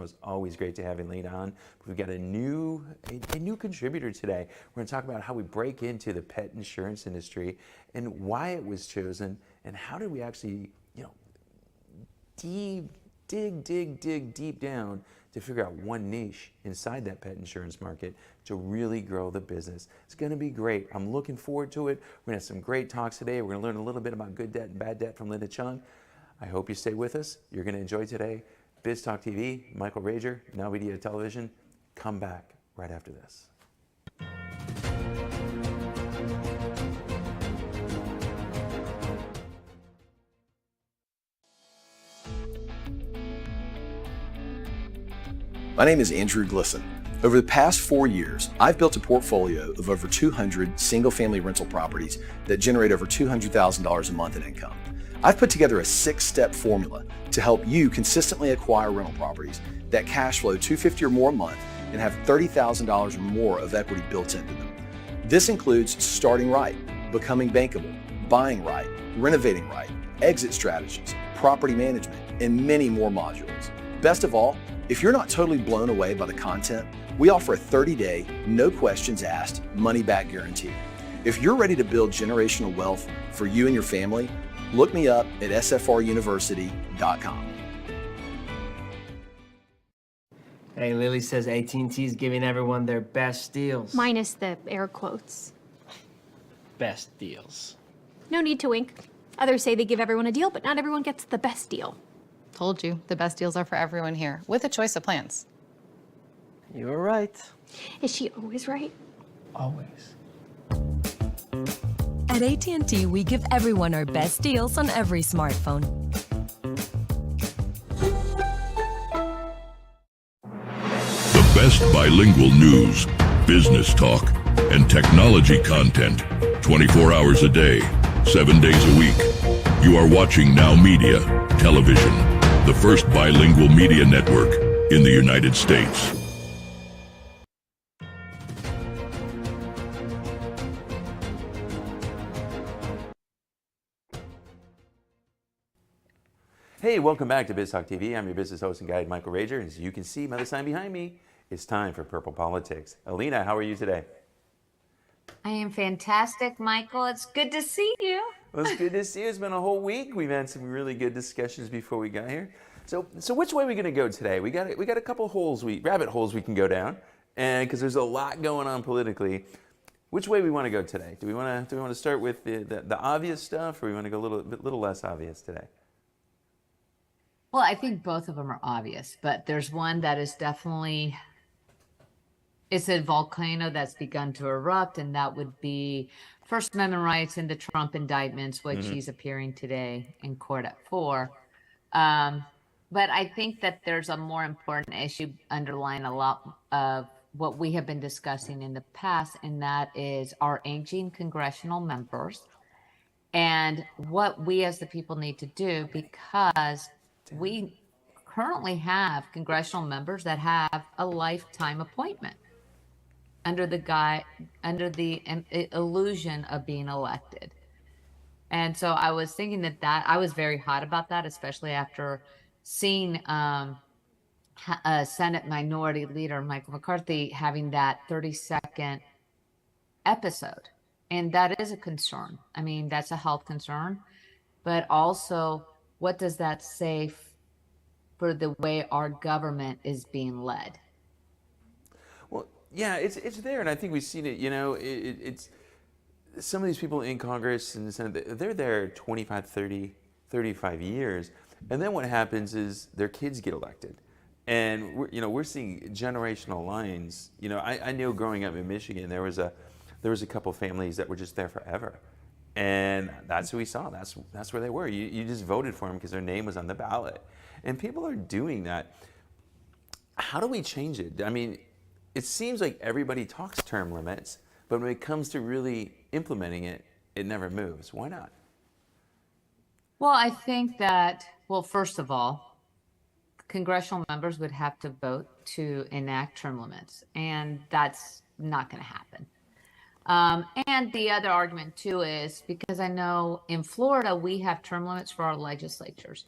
It's always great to have Elena on. We've got a new contributor today. We're going to talk about how we break into the pet insurance industry and why it was chosen, and how did we actually, dig deep down to figure out one niche inside that pet insurance market to really grow the business. It's going to be great. I'm looking forward to it. We're going to have some great talks today. We're going to learn a little bit about good debt and bad debt from Linda Chung. I hope you stay with us. You're going to enjoy today. Biz Talk TV, Michael Rager, NowMedia Television. Come back right after this. My name is Andrew Glisson. Over the past 4 years, I've built a portfolio of over 200 single-family rental properties that generate over $200,000 a month in income. I've put together a 6-step formula to help you consistently acquire rental properties that cash flow $250,000 or more a month and have $30,000 or more of equity built into them. This includes starting right, becoming bankable, buying right, renovating right, exit strategies, property management, and many more modules. Best of all, if you're not totally blown away by the content, we offer a 30-day, no questions asked, money-back guarantee. If you're ready to build generational wealth for you and your family, look me up at sfruniversity.com. Hey, Lily says AT&T is giving everyone their best deals. Minus the air quotes. Best deals. No need to wink. Others say they give everyone a deal, but not everyone gets the best deal. Told you, the best deals are for everyone here, with a choice of plans. You were right. Is she always right? Always. At AT&T, we give everyone our best deals on every smartphone. The best bilingual news, business talk, and technology content 24 hours a day, 7 days a week. You are watching NowMedia Television, the first bilingual media network in the United States. Hey, welcome back to Biz Talk TV. I'm your business host and guide, Michael Rager. As you can see by the sign behind me, it's time for Purple Politics. Alina, how are you today? I am fantastic, Michael. It's good to see you. Well, it's good to see you. It's been a whole week. We've had some really good discussions before we got here. So which way are we going to go today? We got a couple rabbit holes we can go down, and because there's a lot going on politically. Which way we want to go today? Do we want to start with the obvious stuff, or we want to go a little less obvious today? Well, I think both of them are obvious, but there's one that is definitely, it's a volcano that's begun to erupt, and that would be First Amendment rights in the Trump indictments, which he's appearing today in court at 4. But I think that there's a more important issue underlying a lot of what we have been discussing in the past, and that is our aging congressional members and what we as the people need to do, because we currently have congressional members that have a lifetime appointment under the illusion of being elected. And so I was thinking that I was very hot about that, especially after seeing Senate Minority Leader Michael McCarthy having that 30-second episode. And that is a concern. I mean, that's a health concern. But also, what does that say for the way our government is being led? Well, yeah, it's there, and I think we've seen it. It's some of these people in Congress and the Senate, they're there 25, 30, 35 years, and then what happens is their kids get elected. And we're seeing generational lines. I knew growing up in Michigan, there was a couple families that were just there forever, and that's who we saw. That's where they were. You just voted for them because their name was on the ballot, and people are doing that. How do we change it? I mean, it seems like everybody talks term limits, but when it comes to really implementing it, it never moves. Why not? Well, I think that, first of all, congressional members would have to vote to enact term limits, and that's not going to happen. And the other argument, too, is because I know in Florida, we have term limits for our legislatures.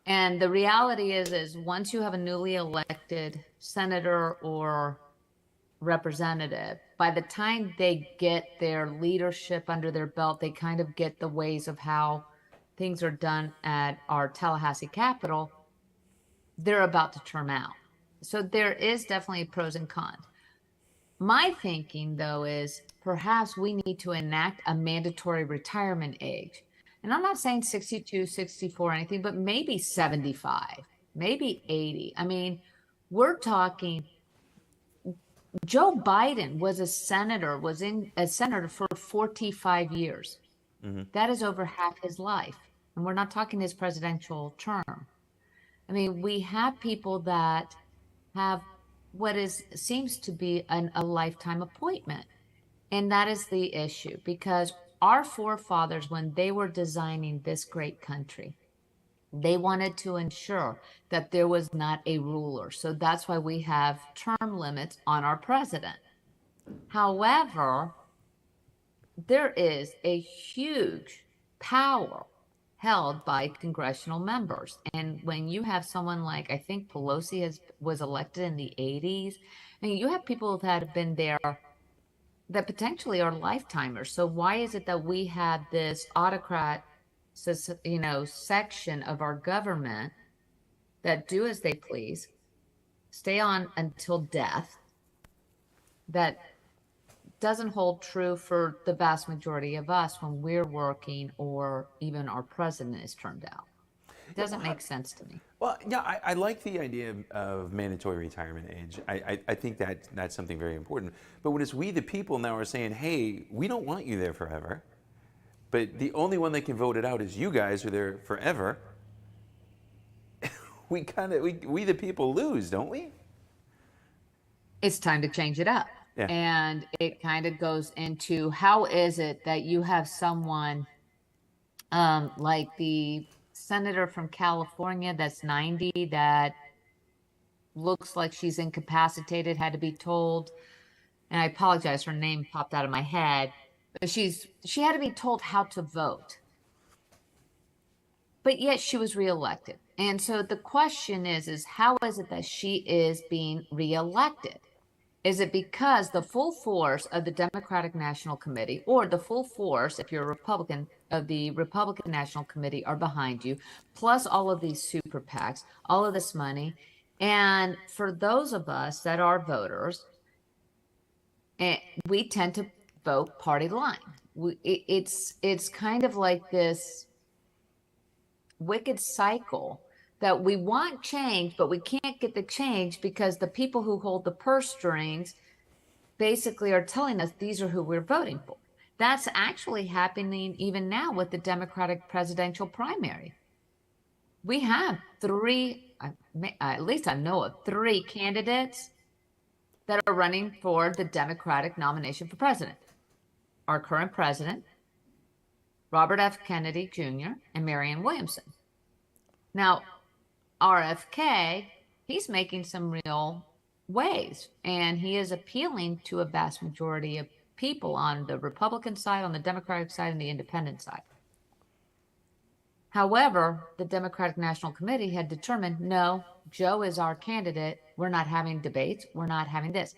And the reality is once you have a newly elected senator or representative, by the time they get their leadership under their belt, they kind of get the ways of how things are done at our Tallahassee Capitol, they're about to term out. So there is definitely pros and cons. My thinking, though, is perhaps we need to enact a mandatory retirement age. And I'm not saying 62, 64, or anything, but maybe 75, maybe 80. I mean, we're talking Joe Biden was a senator, was in a senator for 45 years. That is over half his life. And we're not talking his presidential term. I mean, we have people that have what seems to be a lifetime appointment. And that is the issue, because our forefathers, when they were designing this great country, they wanted to ensure that there was not a ruler. So that's why we have term limits on our president. However, there is a huge power held by congressional members. And when you have someone like, I think Pelosi was elected in the 80s, I mean, you have people that have been there that potentially are lifetimers. So why is it that we have this autocrat, section of our government that do as they please, stay on until death, that doesn't hold true for the vast majority of us when we're working or even our president is termed out? It doesn't make sense to me. Well, yeah, I like the idea of mandatory retirement age. I think that's something very important. But when it's we the people now are saying, hey, we don't want you there forever, but the only one that can vote it out is you guys who are there forever, we the people lose, don't we? It's time to change it up. Yeah. And it kind of goes into, how is it that you have someone like the senator from California that's 90 that looks like she's incapacitated, had to be told, and I apologize, her name popped out of my head, but she had to be told how to vote. But yet she was reelected. And so the question is how is it that she is being reelected? Is it because the full force of the Democratic National Committee, or the full force, if you're a Republican, of the Republican National Committee are behind you, plus all of these super PACs, all of this money? And for those of us that are voters, we tend to vote party line. It's kind of like this wicked cycle that we want change, but we can't get the change because the people who hold the purse strings basically are telling us these are who we're voting for. That's actually happening even now with the Democratic presidential primary. We have at least I know of 3 candidates that are running for the Democratic nomination for president. Our current president, Robert F. Kennedy Jr., and Marianne Williamson. Now, RFK, he's making some real waves, and he is appealing to a vast majority of people on the Republican side, on the Democratic side, and the independent side. However, the Democratic National Committee had determined, no, Joe is our candidate. We're not having debates. We're not having this.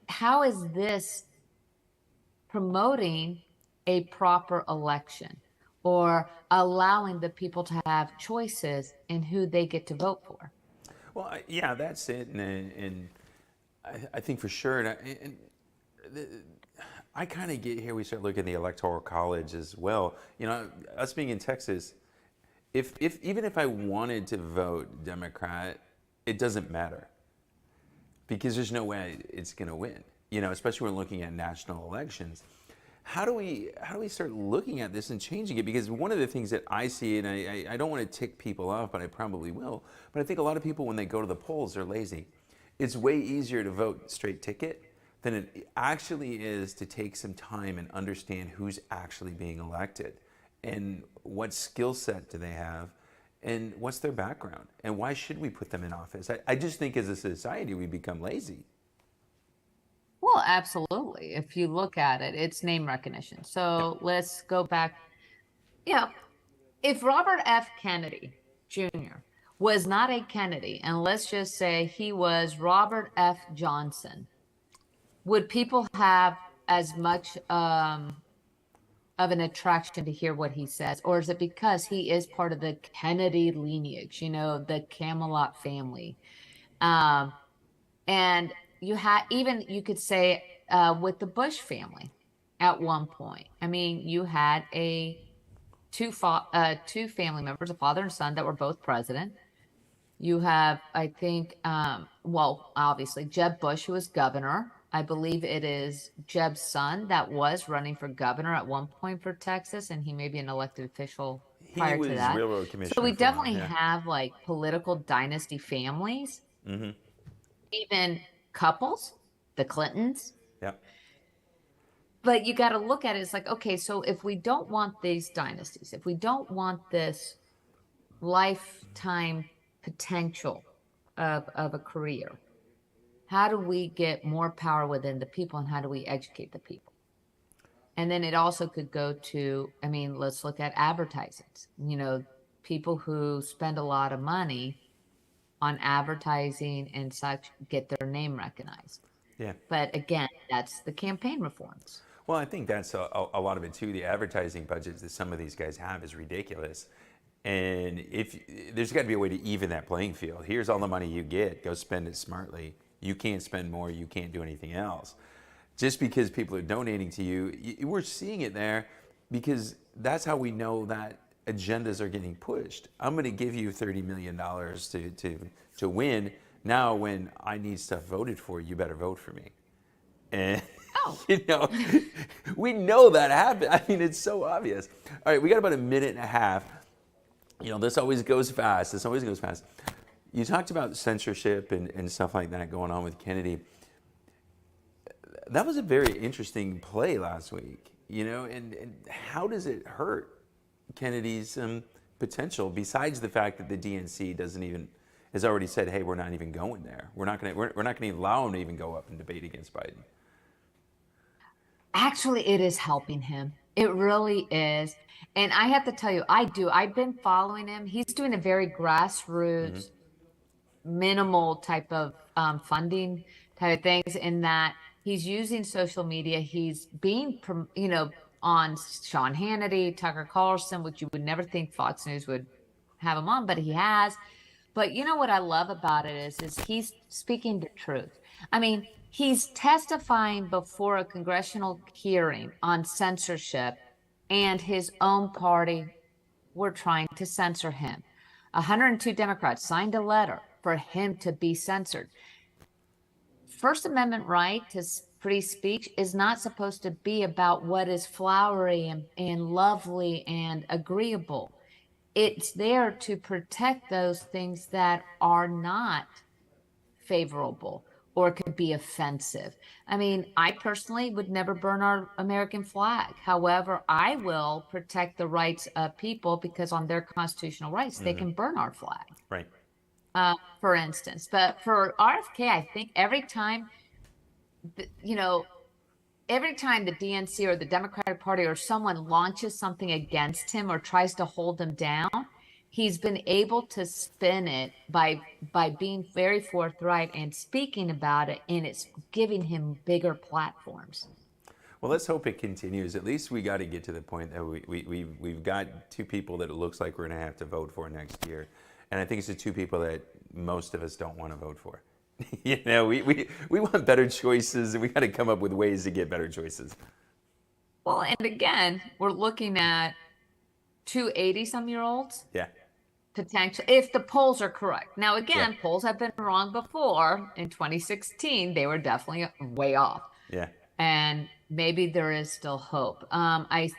How is this promoting a proper election, or allowing the people to have choices in who they get to vote for? Well, yeah, that's it, and I think for sure, I kind of get here. We start looking at the Electoral College as well. You know, us being in Texas, if even if I wanted to vote Democrat, it doesn't matter because there's no way it's going to win. You know, especially when looking at national elections. How do we start looking at this and changing it? Because one of the things that I see, and I don't want to tick people off, but I probably will, but I think a lot of people when they go to the polls, they're lazy. It's way easier to vote straight ticket than it actually is to take some time and understand who's actually being elected and what skill set do they have and what's their background and why should we put them in office. I just think as a society we become lazy. Well, absolutely. If you look at it, it's name recognition. So let's go back. You know, if Robert F. Kennedy Jr. was not a Kennedy, and let's just say he was Robert F. Johnson, would people have as much of an attraction to hear what he says? Or is it because he is part of the Kennedy lineage, the Camelot family? And you could say with the Bush family at one point. I mean, you had two family members, a father and son, that were both president. You have, I think, obviously Jeb Bush, who was governor. I believe it is Jeb's son that was running for governor at one point for Texas, and he may be an elected official prior He to was that. railroad commissioner. So we for a while, definitely yeah. have like political dynasty families, even couples, the Clintons. Yeah. But you got to look at it. It's like, okay, so if we don't want these dynasties, if we don't want this lifetime potential of a career, how do we get more power within the people, and how do we educate the people? And then it also could go to, I mean, let's look at advertising. People who spend a lot of money on advertising and such get their name recognized. Yeah. But again, that's the campaign reforms. Well, I think that's a lot of it too. The advertising budgets that some of these guys have is ridiculous. And there's got to be a way to even that playing field. Here's all the money you get. Go spend it smartly. You can't spend more. You can't do anything else. Just because people are donating to you, we're seeing it there because that's how we know that agendas are getting pushed. I'm going to give you $30 million to win. Now, when I need stuff voted for, you better vote for me. And we know that happened. I mean, it's so obvious. All right, we got about a minute and a half. This always goes fast. You talked about censorship and stuff like that going on with Kennedy. That was a very interesting play last week, and how does it hurt Kennedy's potential, besides the fact that the DNC has already said, hey, we're not even going there. We're not going to allow him to even go up and debate against Biden. Actually, it is helping him. It really is. And I have to tell you, I've been following him. He's doing a very grassroots, minimal type of funding type of things, in that he's using social media. He's being, on Sean Hannity, Tucker Carlson, which you would never think Fox News would have him on, but he has. But what I love about it is he's speaking the truth. I mean, he's testifying before a congressional hearing on censorship, and his own party were trying to censor him. 102 Democrats signed a letter for him to be censored. First Amendment right to free speech is not supposed to be about what is flowery and lovely and agreeable. It's there to protect those things that are not favorable or could be offensive. I mean, I personally would never burn our American flag. However, I will protect the rights of people because on their constitutional rights, they can burn our flag. Right. For instance. But for RFK, I think every time the DNC or the Democratic Party or someone launches something against him or tries to hold him down, he's been able to spin it by being very forthright and speaking about it, and it's giving him bigger platforms. Well, let's hope it continues. At least we got to get to the point that we've got two people that it looks like we're going to have to vote for next year. And I think it's the two people that most of us don't want to vote for. We want better choices, and we got to come up with ways to get better choices. Well, and again, we're looking at two 80-some-year-olds. Yeah. Potential, if the polls are correct. Now, again, polls have been wrong before. In 2016, they were definitely way off. Yeah. And maybe there is still hope. I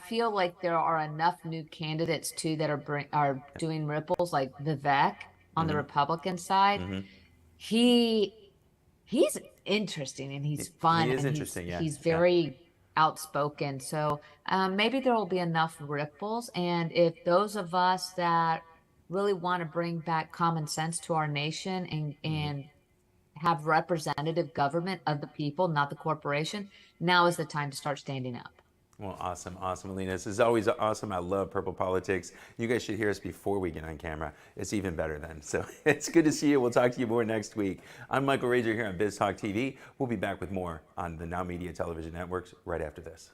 feel like there are enough new candidates too that are doing ripples, like Vivek on the Republican side. He's interesting and he's fun. He is and interesting. He's very outspoken. So maybe there will be enough ripples. And if those of us that really want to bring back common sense to our nation and have representative government of the people, not the corporation, now is the time to start standing up. Well, awesome, awesome, Alina. This is always awesome. I love Purple Politics. You guys should hear us before we get on camera. It's even better then. So it's good to see you. We'll talk to you more next week. I'm Michael Rager here on Biz Talk TV. We'll be back with more on the NowMedia Television networks right after this.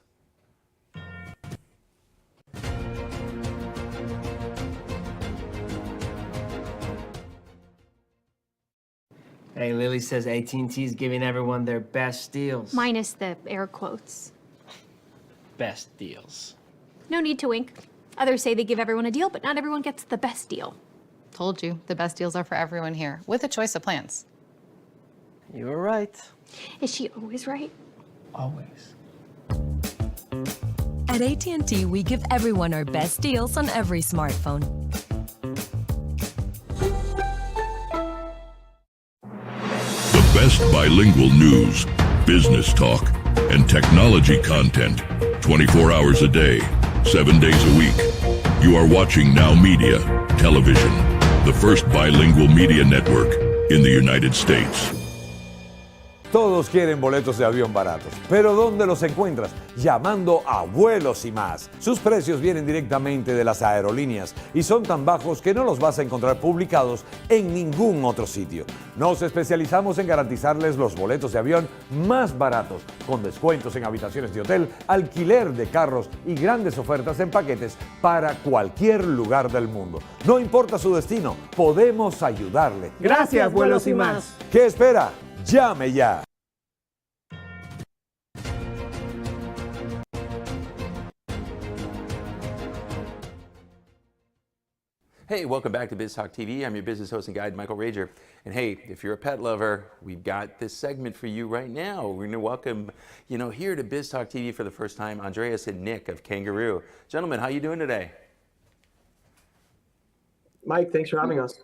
Hey, Lily says AT&T's giving everyone their best deals. Minus the air quotes. Best deals. No need to wink. Others say they give everyone a deal, but not everyone gets the best deal. Told you, the best deals are for everyone here, with a choice of plans. You were right. Is she always right? Always. At AT&T, we give everyone our best deals on every smartphone. The best bilingual news, business talk, and technology content 24 hours a day, 7 days a week. You are watching NowMedia Television, the first bilingual media network in the United States. Todos quieren boletos de avión baratos, pero ¿dónde los encuentras? Llamando a Vuelos y Más. Sus precios vienen directamente de las aerolíneas y son tan bajos que no los vas a encontrar publicados en ningún otro sitio. Nos especializamos en garantizarles los boletos de avión más baratos, con descuentos en habitaciones de hotel, alquiler de carros y grandes ofertas en paquetes para cualquier lugar del mundo. No importa su destino, podemos ayudarle. Gracias, Vuelos y Más. ¿Qué espera? ¡Llame ya! Hey, welcome back to Biz Talk TV. I'm your business host and guide, Michael Rager. And hey, if you're a pet lover, we've got this segment for you right now. We're going to welcome, here to Biz Talk TV for the first time, Andreas and Nick of Kangaroo. Gentlemen, how you doing today? Mike, thanks for having us.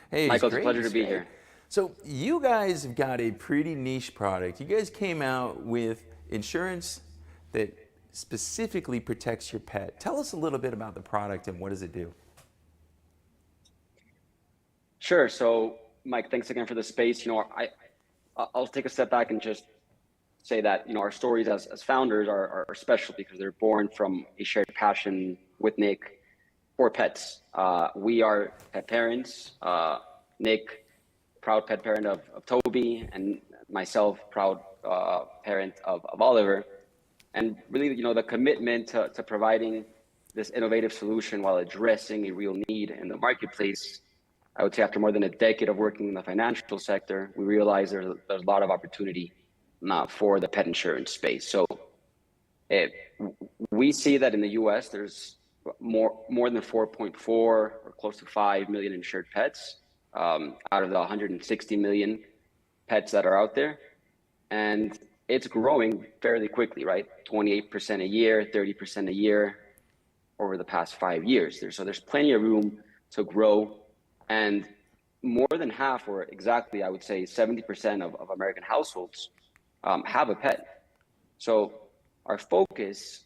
Hey, Michael, it's a pleasure to be here. So you guys have got a pretty niche product. You guys came out with insurance that specifically protects your pet. Tell us a little bit about the product and what does it do? Sure. So, Mike, thanks again for the space. I'll take a step back and just say that our stories as founders are special because they're born from a shared passion with Nick for pets. We are pet parents. Nick, proud pet parent of Toby, and myself, proud parent of Oliver. And really, the commitment to providing this innovative solution while addressing a real need in the marketplace. I would say after more than a decade of working in the financial sector, we realized there's a lot of opportunity for the pet insurance space. So we see that in the US, there's more than 4.4 or close to 5 million insured pets out of the 160 million pets that are out there. And it's growing fairly quickly, right? 28% a year, 30% a year over the past 5 years. So there's plenty of room to grow. And more than half, or exactly, I would say 70% of American households have a pet. So our focus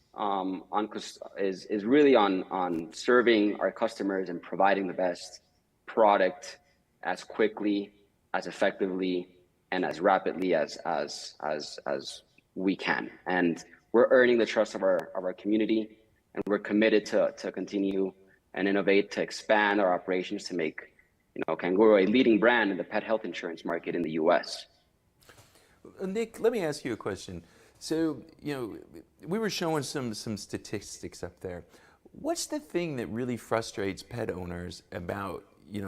is really on serving our customers and providing the best product as quickly, as effectively, and as rapidly as we can. And we're earning the trust of our community, and we're committed to continue and innovate to expand our operations to make Kangaroo a leading brand in the pet health insurance market in the US. Nick, let me ask you a question. So, we were showing some statistics up there. What's the thing that really frustrates pet owners about,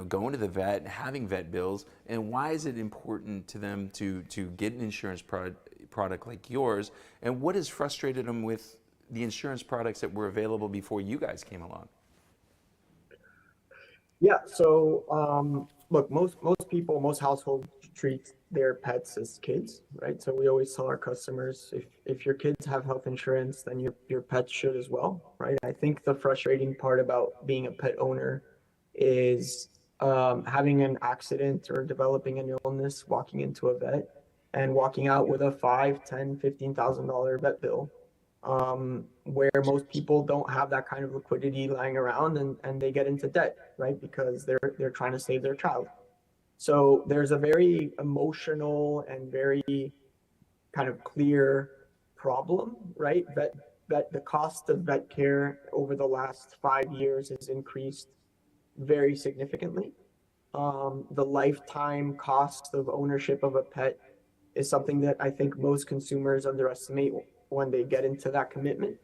going to the vet, having vet bills, and why is it important to them to get an insurance product like yours? And what has frustrated them with the insurance products that were available before you guys came along? Yeah, so look, most people, most households treat their pets as kids, right? So we always tell our customers, if your kids have health insurance, then your pets should as well, right? I think the frustrating part about being a pet owner is having an accident or developing an illness, walking into a vet and walking out with a $5,000, $10,000, $15,000 vet bill. Where most people don't have that kind of liquidity lying around and they get into debt, right? Because they're trying to save their child. So there's a very emotional and very kind of clear problem, right? the cost of vet care over the last 5 years has increased very significantly. The lifetime cost of ownership of a pet is something that I think most consumers underestimate when they get into that commitment.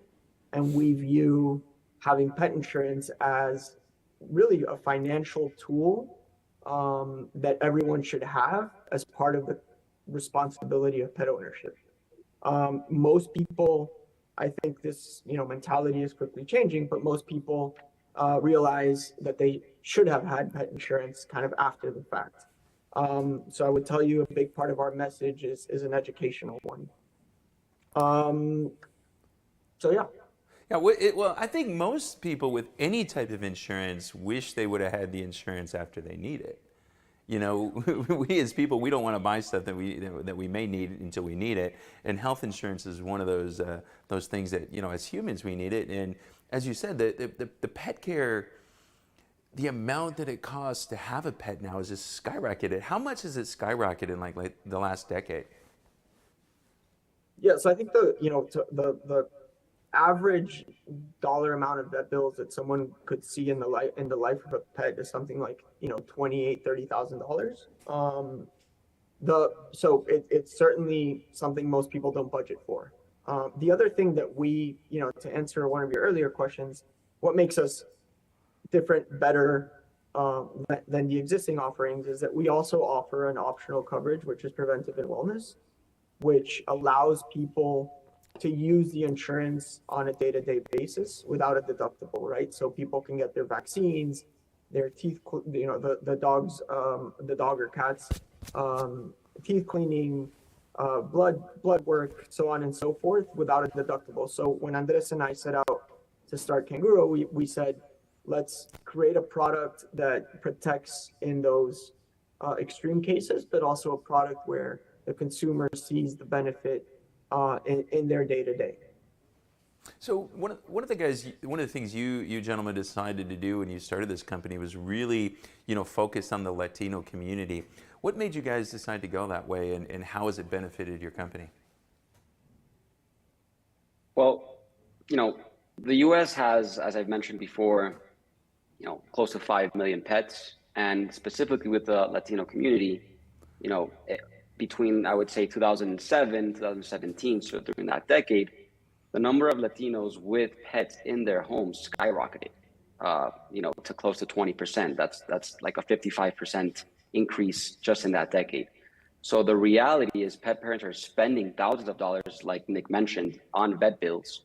And we view having pet insurance as really a financial tool that everyone should have as part of the responsibility of pet ownership. Most people, I think this mentality is quickly changing, but most people realize that they should have had pet insurance kind of after the fact. So I would tell you a big part of our message is an educational one. So yeah. Yeah, well, I think most people with any type of insurance wish they would have had the insurance after they need it. You know, we as people, we don't want to buy stuff that we may need until we need it. And health insurance is one of those things that, you know, as humans we need it. And as you said, the pet care, the amount that it costs to have a pet now is just skyrocketed. How much has it skyrocketed in like the last decade? Yeah, so I think the average dollar amount of vet bills that someone could see in the life of a pet is something like $28,000-$30,000. So it's certainly something most people don't budget for. The other thing that we, to answer one of your earlier questions, what makes us different, better than the existing offerings is that we also offer an optional coverage, which is preventive and wellness, which allows people to use the insurance on a day-to-day basis without a deductible, right? So people can get their vaccines, their teeth, the dog or cat's teeth cleaning, blood work, so on and so forth, without a deductible. So when Andres and I set out to start Canguro, we said, let's create a product that protects in those extreme cases, but also a product where the consumer sees the benefit in their day-to-day. So one of the things you gentlemen decided to do when you started this company was really, focus on the Latino community. What made you guys decide to go that way, and how has it benefited your company? Well, the U.S. has, as I've mentioned before, close to 5 million pets, and specifically with the Latino community, between, I would say, 2007, 2017, so during that decade, the number of Latinos with pets in their homes skyrocketed, to close to 20%. That's like a 55% increase just in that decade. So the reality is pet parents are spending thousands of dollars, like Nick mentioned, on vet bills.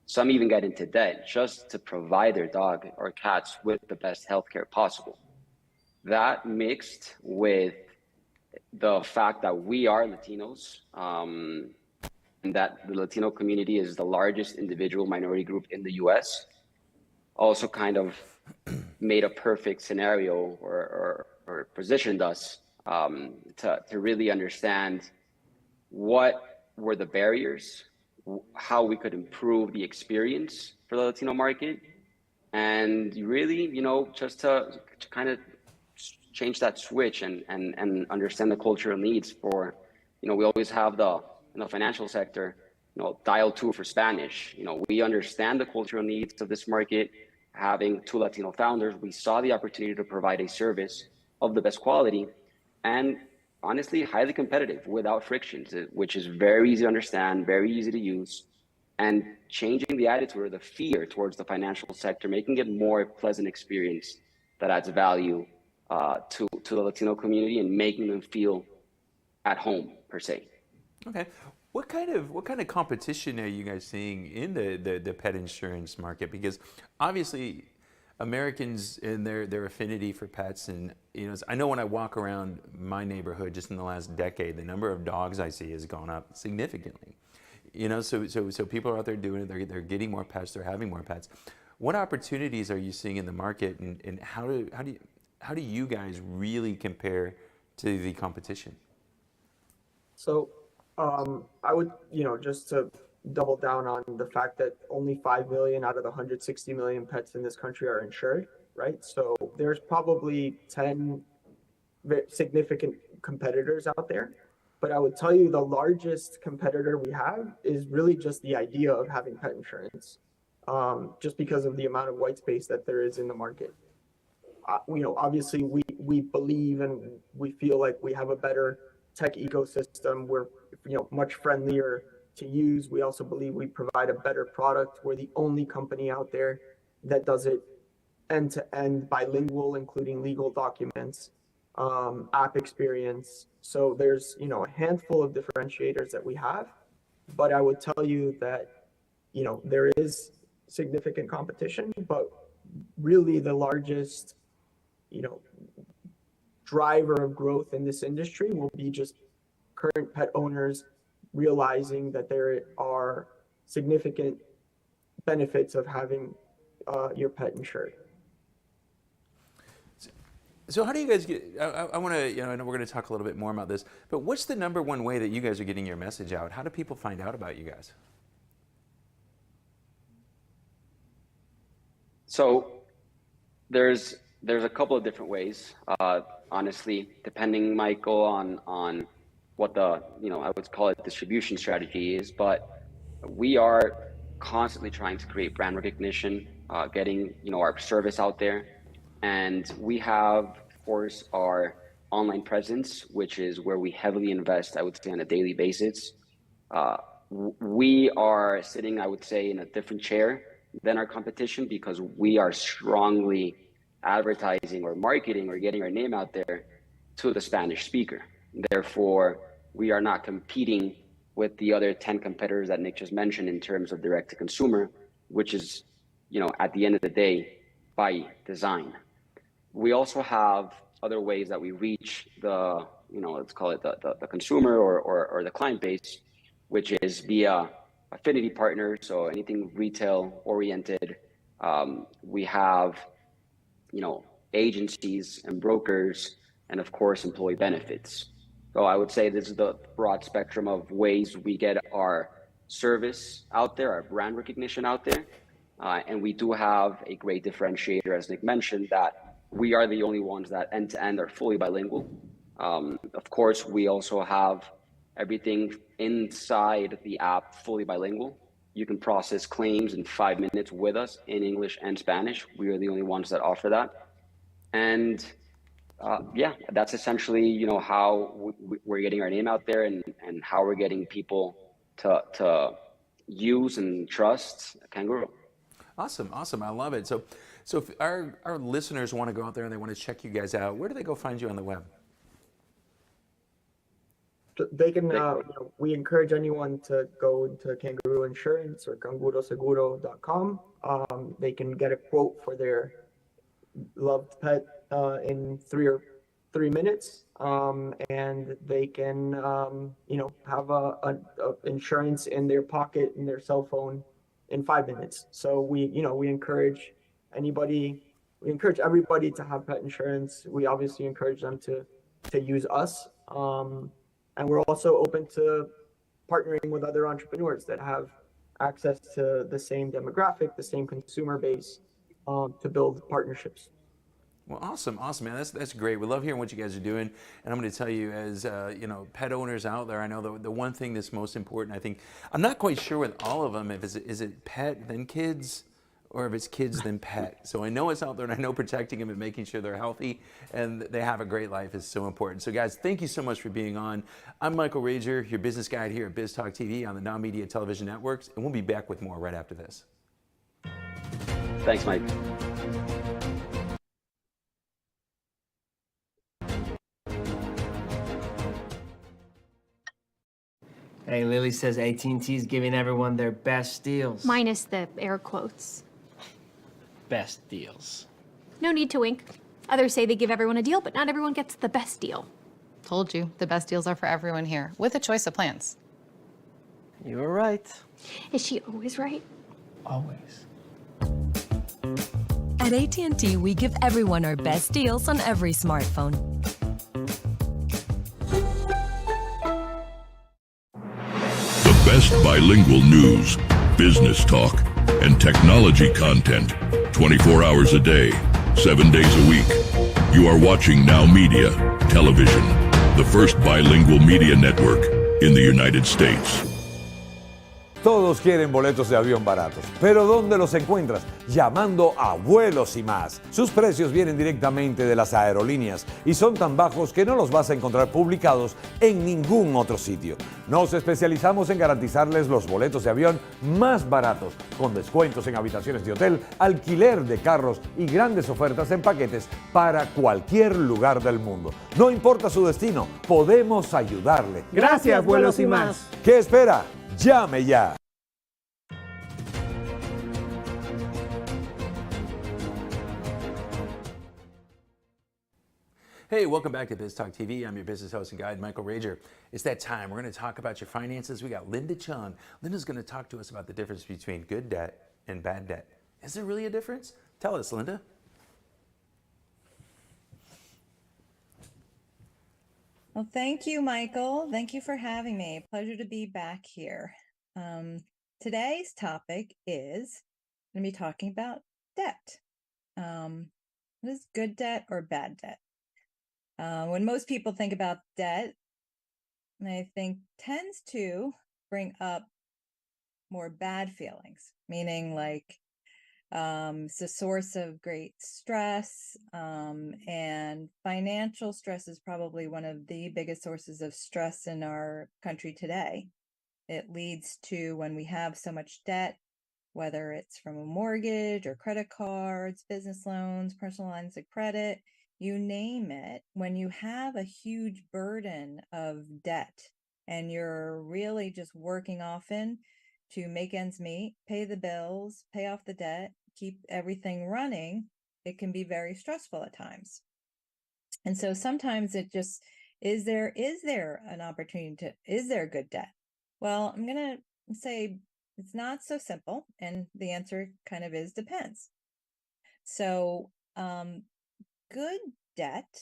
Some even get into debt just to provide their dog or cats with the best healthcare possible. That mixed with the fact that we are Latinos, and that the Latino community is the largest individual minority group in the US, also kind of made a perfect scenario or positioned us to really understand what were the barriers, how we could improve the experience for the Latino market, and really, just to kind of change that switch and understand the cultural needs for, we always have in the financial sector, dial 2 for Spanish. We understand the cultural needs of this market. Having 2 Latino founders, we saw the opportunity to provide a service of the best quality and honestly highly competitive without frictions, which is very easy to understand, very easy to use, and changing the attitude or the fear towards the financial sector, making it more a pleasant experience that adds value to the Latino community and making them feel at home per se. Okay, what kind of competition are you guys seeing in the pet insurance market? Because obviously, Americans and their affinity for pets, and I know when I walk around my neighborhood, just in the last decade, the number of dogs I see has gone up significantly. So people are out there doing it. They're getting more pets. They're having more pets. What opportunities are you seeing in the market, and how do you guys really compare to the competition? So I would, just to double down on the fact that only 5 million out of the 160 million pets in this country are insured, right? So there's probably 10 significant competitors out there, But I would tell you the largest competitor we have is really just the idea of having pet insurance, just because of the amount of white space that there is in the market. Obviously we believe and we feel like we have a better tech ecosystem. We're, much friendlier to use. We also believe we provide a better product. We're the only company out there that does it end to end, bilingual, including legal documents, app experience. So there's, a handful of differentiators that we have, but I would tell you that, there is significant competition, but really the largest, driver of growth in this industry will be just current pet owners realizing that there are significant benefits of having your pet insured. So how do you guys get, I want to, I know we're going to talk a little bit more about this, but what's the number one way that you guys are getting your message out? How do people find out about you guys? So there's a couple of different ways, honestly, depending, Michael, on what the, I would call it distribution strategy is, but we are constantly trying to create brand recognition, getting, our service out there. And we have, of course, our online presence, which is where we heavily invest, I would say, on a daily basis. We are sitting, I would say, in a different chair than our competition because we are strongly advertising or marketing or getting our name out there to the Spanish speaker. Therefore, we are not competing with the other 10 competitors that Nick just mentioned in terms of direct to consumer, which is, at the end of the day, by design. We also have other ways that we reach the, let's call it the consumer or the client base, which is via affinity partners. So anything retail oriented. We have, agencies and brokers, and of course, employee benefits. So I would say this is the broad spectrum of ways we get our service out there, our brand recognition out there. And we do have a great differentiator, as Nick mentioned, that we are the only ones that end to end are fully bilingual. Of course, we also have everything inside the app fully bilingual. You can process claims in 5 minutes with us in English and Spanish. We are the only ones that offer that. And that's essentially, how we're getting our name out there and how we're getting people to use and trust Kangaroo. Awesome. I love it. So if our listeners want to go out there and they want to check you guys out, where do they go find you on the web? They can, we encourage anyone to go into Kangaroo Insurance or canguroseguro.com. They can get a quote for their loved pet in 3 minutes, and they can, have a insurance in their pocket in their cell phone in 5 minutes. So we encourage everybody to have pet insurance. We obviously encourage them to use us. And we're also open to partnering with other entrepreneurs that have access to the same demographic, the same consumer base, to build partnerships. Well, awesome, man. That's great. We love hearing what you guys are doing. And I'm going to tell you, as pet owners out there, I know the one thing that's most important. I think I'm not quite sure with all of them if is it pet then kids, or if it's kids then pet. So I know it's out there, and I know protecting them and making sure they're healthy and they have a great life is so important. So guys, thank you so much for being on. I'm Michael Rager, your business guide here at Biz Talk TV on the NowMedia Television networks, and we'll be back with more right after this. Thanks, Mike. Hey, Lily says AT&T is giving everyone their best deals. Minus the air quotes. Best deals. No need to wink. Others say they give everyone a deal, but not everyone gets the best deal. Told you, the best deals are for everyone here, with a choice of plans. You were right. Is she always right? Always. At AT&T, we give everyone our best deals on every smartphone. The best bilingual news, business talk, and technology content 24 hours a day, 7 days a week. You are watching NowMedia Television. the first bilingual media network in the United States. Todos quieren boletos de avión baratos, pero ¿dónde los encuentras? Llamando a Vuelos y Más. Sus precios vienen directamente de las aerolíneas y son tan bajos que no los vas a encontrar publicados en ningún otro sitio. Nos especializamos en garantizarles los boletos de avión más baratos, con descuentos en habitaciones de hotel, alquiler de carros y grandes ofertas en paquetes para cualquier lugar del mundo. No importa su destino, podemos ayudarle. Gracias, Vuelos y Más. ¿Qué espera? ¡Llame ya! Hey, welcome back to Biz Talk TV. I'm your business host and guide, Michael Rager. It's that time. We're going to talk about your finances. We got Linda Chung. Linda's going to talk to us about the difference between good debt and bad debt. Is there really a difference? Tell us, Linda. Well, thank you, Michael. Thank you for having me. Pleasure to be back here. Today's topic is going to be talking about debt. What is good debt or bad debt? When most people think about debt, I think tends to bring up more bad feelings, meaning like it's a source of great stress, and financial stress is probably one of the biggest sources of stress in our country today. It leads to, when we have so much debt, whether it's from a mortgage or credit cards, business loans, personal lines of credit, you name it, when you have a huge burden of debt and you're really just working often to make ends meet, pay the bills, pay off the debt, keep everything running, it can be very stressful at times. And so sometimes it just, is there an opportunity to, is there good debt? Well, I'm going to say it's not so simple. And the answer kind of is depends. So, good debt,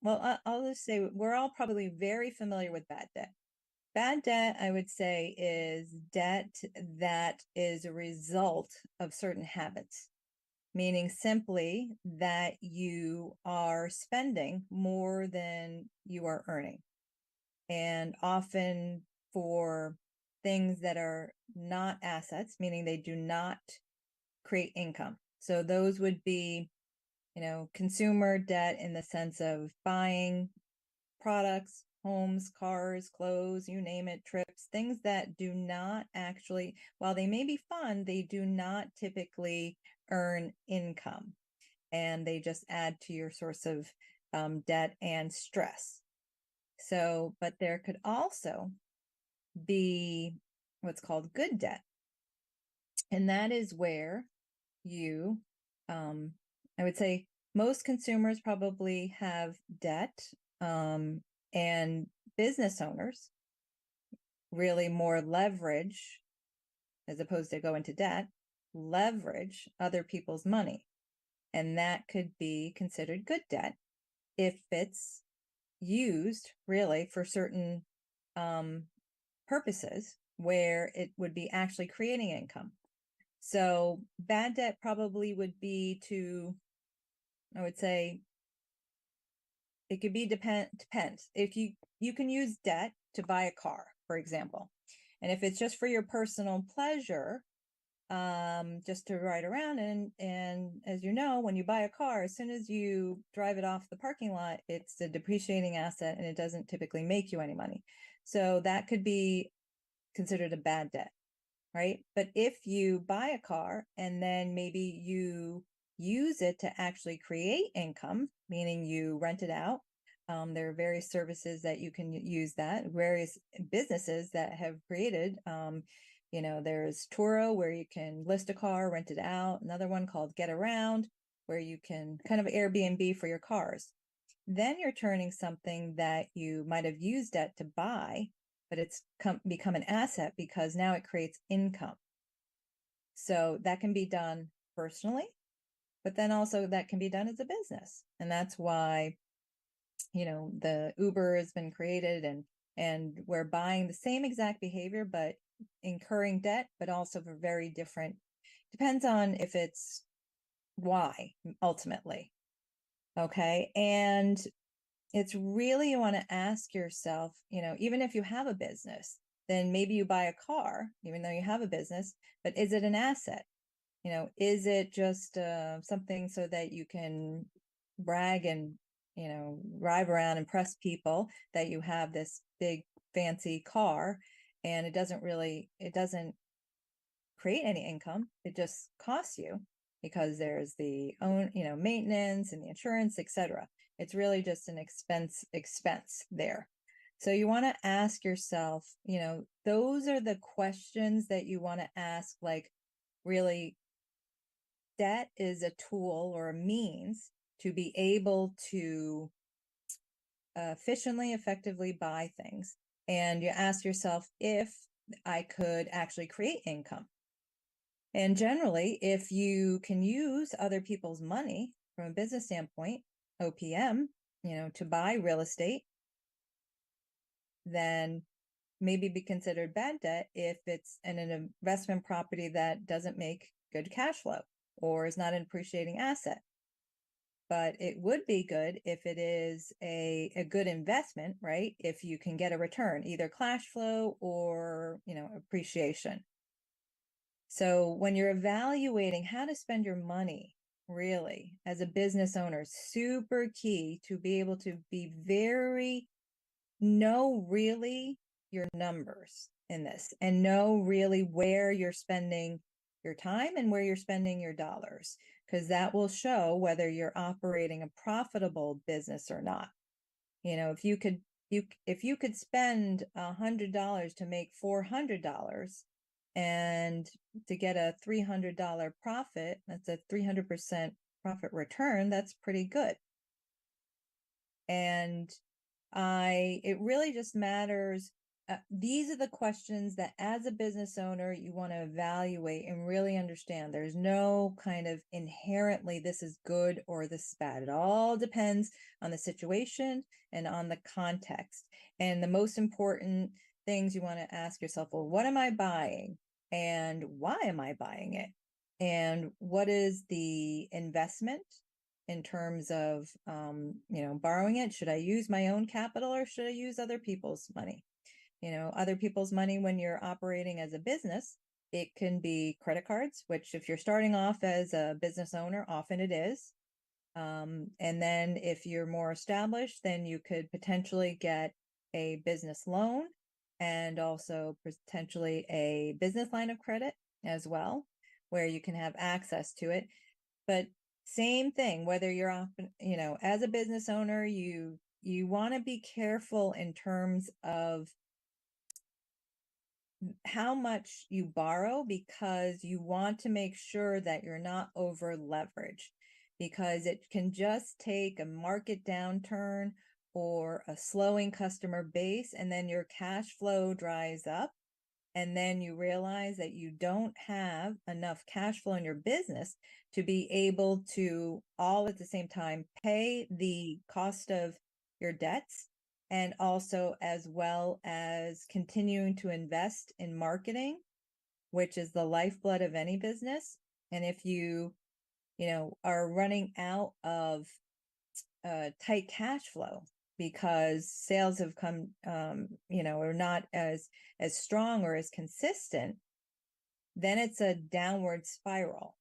well, I'll just say we're all probably very familiar with bad debt. Bad debt, I would say, is debt that is a result of certain habits, meaning simply that you are spending more than you are earning, and often for things that are not assets, meaning they do not create income. So those would be, consumer debt in the sense of buying products, homes, cars, clothes, you name it, trips, things that do not actually, while they may be fun, they do not typically earn income. And they just add to your source of debt and stress. So, but there could also be what's called good debt. And that is where you, I would say most consumers probably have debt, and business owners really more leverage, as opposed to go into debt, leverage other people's money. And that could be considered good debt if it's used really for certain purposes where it would be actually creating income. So bad debt probably would be to, I would say, it could be depends. If you can use debt to buy a car, for example, and if it's just for your personal pleasure, just to ride around, and as you know, when you buy a car, as soon as you drive it off the parking lot, it's a depreciating asset and it doesn't typically make you any money. So that could be considered a bad debt, right? But if you buy a car and then maybe you use it to actually create income, meaning you rent it out. There are various services that you can use that, various businesses that have created, there's Turo, where you can list a car, rent it out. Another one called Get Around, where you can kind of Airbnb for your cars. Then you're turning something that you might have used debt to buy, but it's become an asset because now it creates income. So that can be done personally, but then also that can be done as a business. And that's why, the Uber has been created, and we're buying the same exact behavior, but incurring debt, but also for very different, depends on if it's why ultimately. Okay. And it's really, you want to ask yourself, even if you have a business, then maybe you buy a car, even though you have a business, but is it an asset? Is it just something so that you can brag and, drive around, impress people that you have this big fancy car, and it doesn't create any income. It just costs you because there's the maintenance and the insurance, etc. It's really just an expense there. So you want to ask yourself, those are the questions that you want to ask, like, really, debt is a tool or a means to be able to efficiently, effectively buy things. And you ask yourself if I could actually create income. And generally, if you can use other people's money from a business standpoint, OPM, to buy real estate, then maybe be considered bad debt if it's an investment property that doesn't make good cash flow or is not an appreciating asset. But it would be good if it is a good investment, right? If you can get a return, either cash flow or, appreciation. So when you're evaluating how to spend your money, really, as a business owner, super key to be able to know really your numbers in this and know really where you're spending your time and where you're spending your dollars, because that will show whether you're operating a profitable business or not. If you could spend $100 to make $400 and to get a $300 profit, that's a 300% profit return. That's pretty good. And it really just matters. These are the questions that as a business owner, you want to evaluate and really understand. There's no kind of inherently this is good or this is bad. It all depends on the situation and on the context. And the most important things you want to ask yourself, well, what am I buying? And why am I buying it? And what is the investment in terms of, borrowing it? Should I use my own capital or should I use other people's money? Other people's money when you're operating as a business, it can be credit cards, which if you're starting off as a business owner, often it is. And then if you're more established, then you could potentially get a business loan and also potentially a business line of credit as well, where you can have access to it. But same thing, whether you're off, as a business owner, you want to be careful in terms of how much you borrow, because you want to make sure that you're not over leveraged, because it can just take a market downturn or a slowing customer base, and then your cash flow dries up. And then you realize that you don't have enough cash flow in your business to be able to all at the same time pay the cost of your debts, and also as well as continuing to invest in marketing, which is the lifeblood of any business. And if you are running out of tight cash flow because sales have come, are not as strong or as consistent, then it's a downward spiral.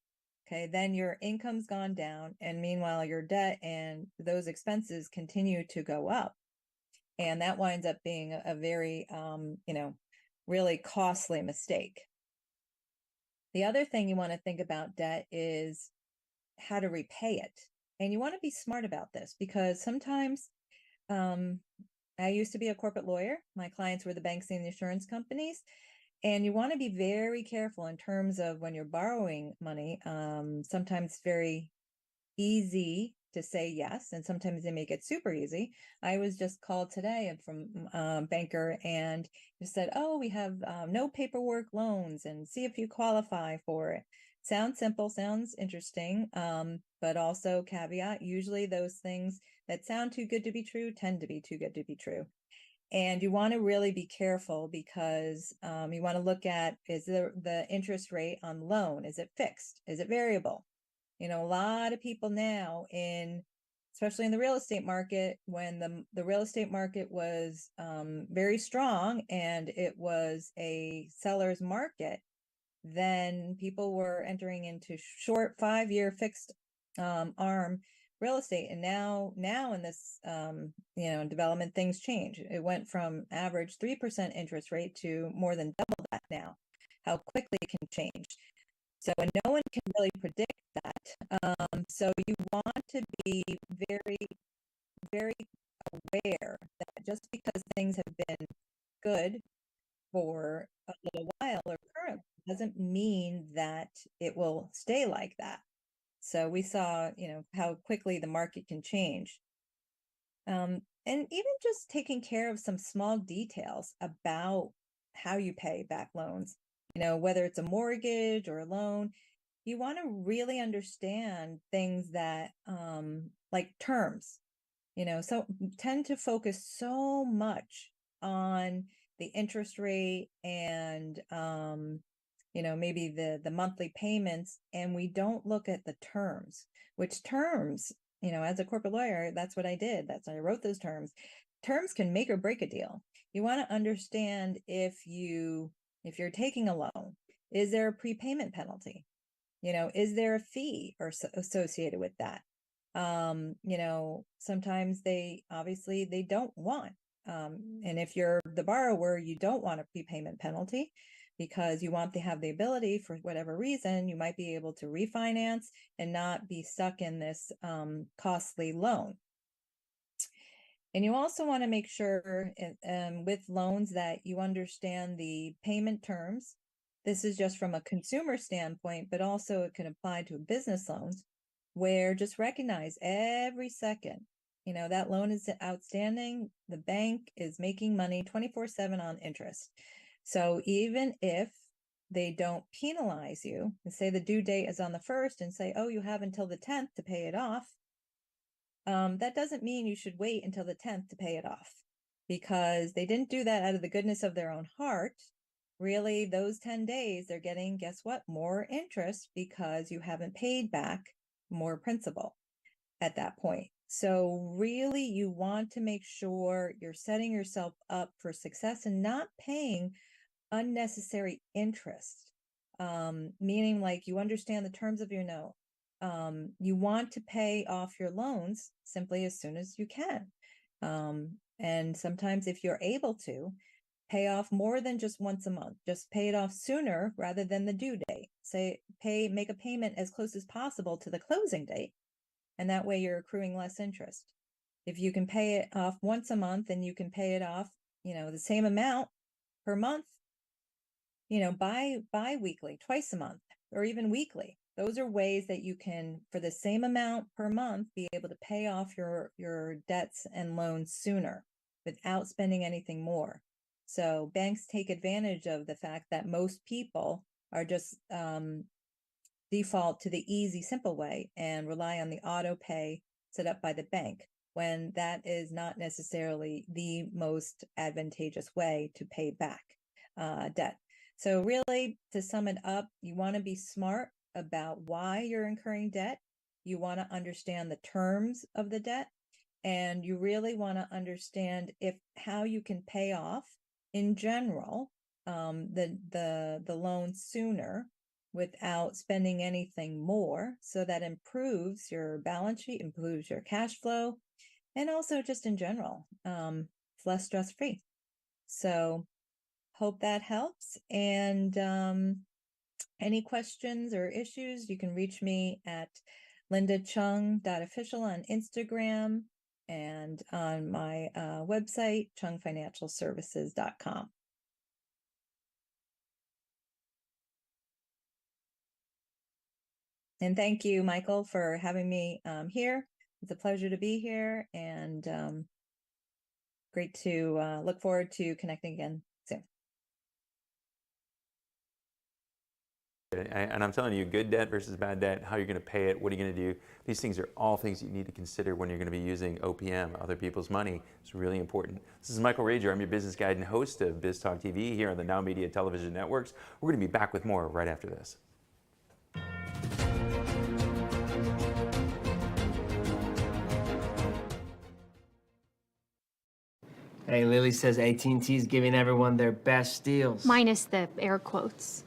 Okay, then your income's gone down, and meanwhile your debt and those expenses continue to go up, and that winds up being a very, really costly mistake. The other thing you want to think about debt is how to repay it, and you want to be smart about this, because sometimes I used to be a corporate lawyer. My clients were the banks and the insurance companies. And you want to be very careful in terms of when you're borrowing money. Sometimes it's very easy to say yes, and sometimes they make it super easy. I was just called today from a banker, and they said, oh, we have no paperwork loans, and see if you qualify for it. Sounds simple, sounds interesting, but also caveat, usually those things that sound too good to be true tend to be too good to be true. And you want to really be careful, because you want to look at, is the interest rate on loan, is it fixed? Is it variable? A lot of people now in especially in the real estate market, when the real estate market was very strong and it was a seller's market, then people were entering into short 5-year fixed arm real estate. And now in this development, things change. It went from average 3% interest rate to more than double that now. How quickly it can change. So no one can really predict that. So you want to be very, very aware that just because things have been good for a little while or current doesn't mean that it will stay like that. So we saw, how quickly the market can change. And even just taking care of some small details about how you pay back loans, whether it's a mortgage or a loan, you want to really understand things that, like terms, so tend to focus so much on the interest rate and, maybe the monthly payments, and we don't look at the terms, which terms, as a corporate lawyer, that's what I did. I wrote those terms. Terms can make or break a deal. You want to understand if you're taking a loan, is there a prepayment penalty? Is there a fee associated with that? Sometimes they don't want, and if you're the borrower, you don't want a prepayment penalty because you want to have the ability, for whatever reason, you might be able to refinance and not be stuck in this costly loan. And you also want to make sure with loans that you understand the payment terms. This is just from a consumer standpoint, but also it can apply to business loans, where just recognize every second, that loan is outstanding. The bank is making money 24/7 on interest. So even if they don't penalize you and say the due date is on the 1st and say, oh, you have until the 10th to pay it off, that doesn't mean you should wait until the 10th to pay it off, because they didn't do that out of the goodness of their own heart. Really, those 10 days, they're getting, guess what, more interest because you haven't paid back more principal at that point. So really, you want to make sure you're setting yourself up for success and not paying unnecessary interest, meaning like you understand the terms of your note. You want to pay off your loans simply as soon as you can. And sometimes if you're able to, pay off more than just once a month. Just pay it off sooner rather than the due date. Make a payment as close as possible to the closing date, and that way you're accruing less interest. If you can pay it off once a month and you can pay it off, the same amount per month, bi-weekly, twice a month, or even weekly. Those are ways that you can, for the same amount per month, be able to pay off your debts and loans sooner without spending anything more. So banks take advantage of the fact that most people are just default to the easy, simple way and rely on the auto pay set up by the bank, when that is not necessarily the most advantageous way to pay back debt. So really, to sum it up, you want to be smart about why you're incurring debt. You want to understand the terms of the debt, and you really want to understand how you can pay off in general the loan sooner without spending anything more, so that improves your balance sheet, improves your cash flow, and also just in general, it's less stress-free. So hope that helps. And any questions or issues, you can reach me at lindachung.official on Instagram and on my website, chungfinancialservices.com. And thank you, Michael, for having me here. It's a pleasure to be here, and great to look forward to connecting again soon. And I'm telling you, good debt versus bad debt, how you're going to pay it, what are you going to do? These things are all things you need to consider when you're going to be using OPM, other people's money. It's really important. This is Michael Rager. I'm your business guide and host of Biz Talk TV here on the NowMedia Television networks. We're going to be back with more right after this. Hey, Lily says AT&T's giving everyone their best deals. Minus the air quotes.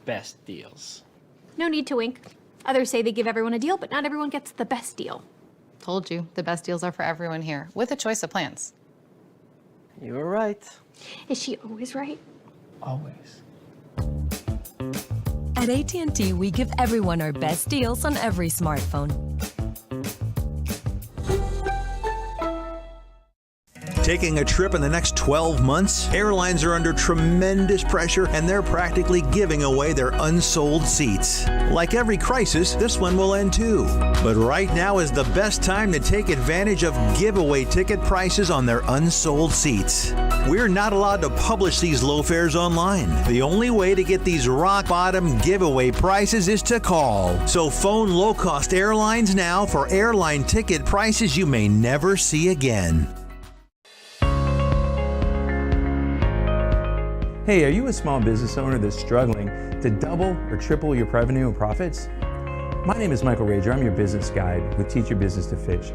Best deals. No need to wink. Others say they give everyone a deal, but not everyone gets the best deal. Told you, the best deals are for everyone here, with a choice of plans. You were right. Is she always right? Always. At AT&T, we give everyone our best deals on every smartphone. Taking a trip in the next 12 months? Airlines are under tremendous pressure and they're practically giving away their unsold seats. Like every crisis, this one will end too. But right now is the best time to take advantage of giveaway ticket prices on their unsold seats. We're not allowed to publish these low fares online. The only way to get these rock bottom giveaway prices is to call. So phone low-cost airlines now for airline ticket prices you may never see again. Hey, are you a small business owner that's struggling to double or triple your revenue and profits? My name is Michael Rager. I'm your business guide with Teach Your Business to Fish.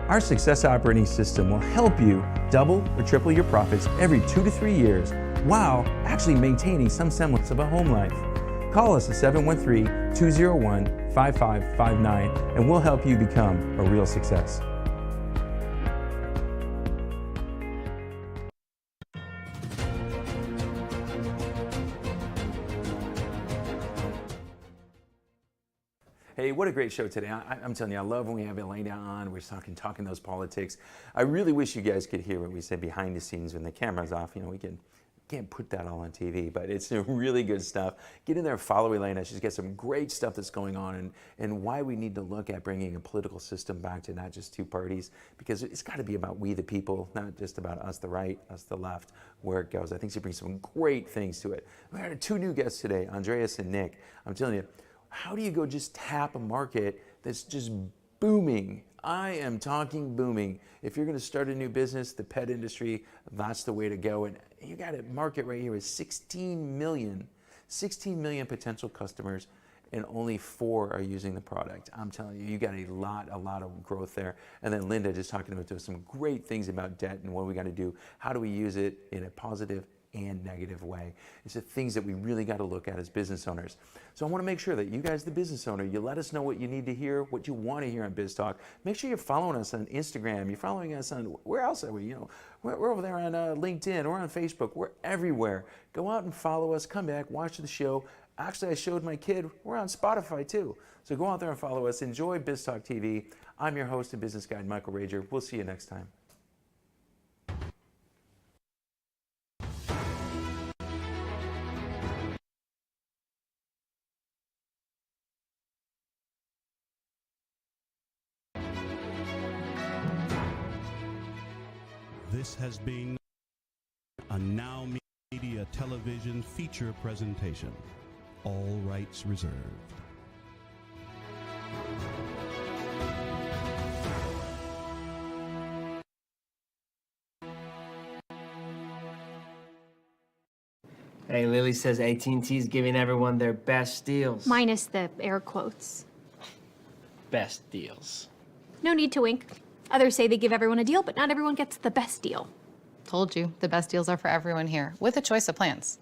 Our success operating system will help you double or triple your profits every 2 to 3 years while actually maintaining some semblance of a home life. Call us at 713-201-5559 and we'll help you become a real success. Hey, what a great show today. I'm telling you, I love when we have Elena on. We're talking those politics. I really wish you guys could hear what we say behind the scenes when the camera's off. You know, we can't put that all on TV, but it's really good stuff. Get in there and follow Elena. She's got some great stuff that's going on and why we need to look at bringing a political system back to not just two parties, because it's got to be about we the people, not just about us the right, us the left, where it goes. I think she brings some great things to it. We had 2 new guests today, Andreas and Nick. I'm telling you, how do you go just tap a market that's just booming? I am talking booming. If you're going to start a new business, the pet industry, that's the way to go. And you got a market right here with 16 million potential customers, and only 4 are using the product. I'm telling you, you got a lot of growth there. And then Linda just talking about some great things about debt and what we got to do. How do we use it in a positive and negative way? It's the things that we really got to look at as business owners. So I want to make sure that you guys, the business owner, you let us know what you need to hear, what you want to hear on Biz Talk. Make sure you're following us on Instagram. You're following us on, where else are we? You know, we're over there on LinkedIn. We're on Facebook. We're everywhere. Go out and follow us. Come back. Watch the show. Actually, I showed my kid. We're on Spotify too. So go out there and follow us. Enjoy Biz Talk TV. I'm your host and business guide, Michael Rager. We'll see you next time. This has been a NowMedia Television feature presentation. All rights reserved. Hey, Lily says AT&T's giving everyone their best deals. Minus the air quotes. Best deals. No need to wink. Others say they give everyone a deal, but not everyone gets the best deal. Told you, the best deals are for everyone here, with a choice of plans.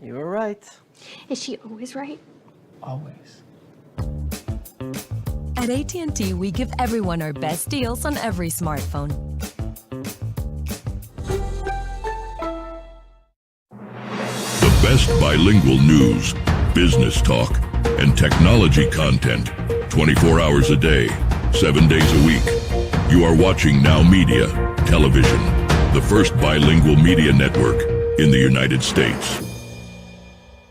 You were right. Is she always right? Always. At AT&T, we give everyone our best deals on every smartphone. The best bilingual news, business talk, and technology content 24 hours a day, 7 days a week. You are watching NowMedia Television, the first bilingual media network in the United States.